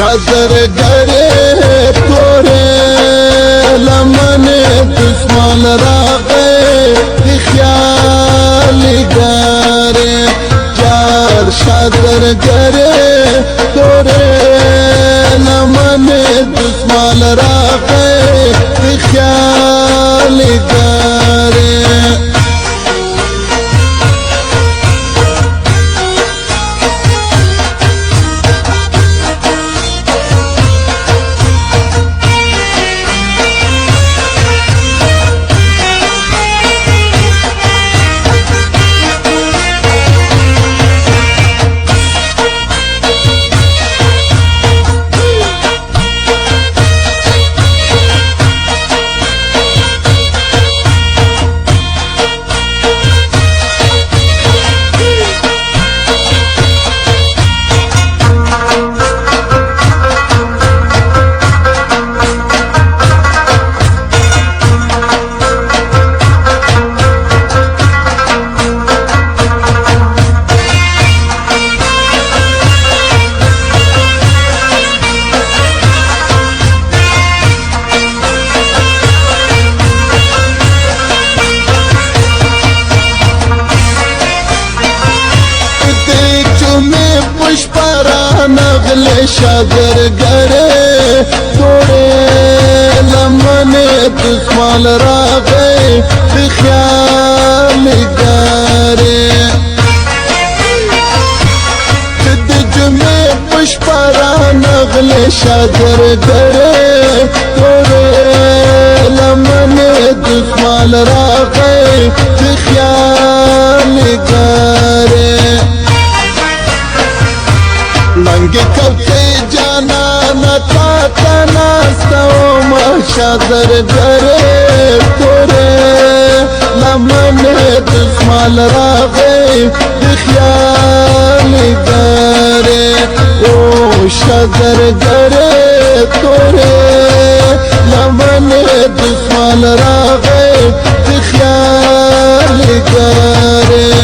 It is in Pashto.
شادر گره توره لمنه دسمال راغه دی خیالی گره جار شادر گره توره لمنه دسمال راغه دی خیالی گره نغل شادر گره توره لمنه دسمال راغه بخیال گره د جمعه پشپارا نغل شادر گره توره لمنه دسمال راغه بخیال گره لنگ کوته جانا نتا تناستا ما شادر گره توره لمن دسمال راغه بخیال گره او شادر گره توره لمن دسمال راغه بخیال گره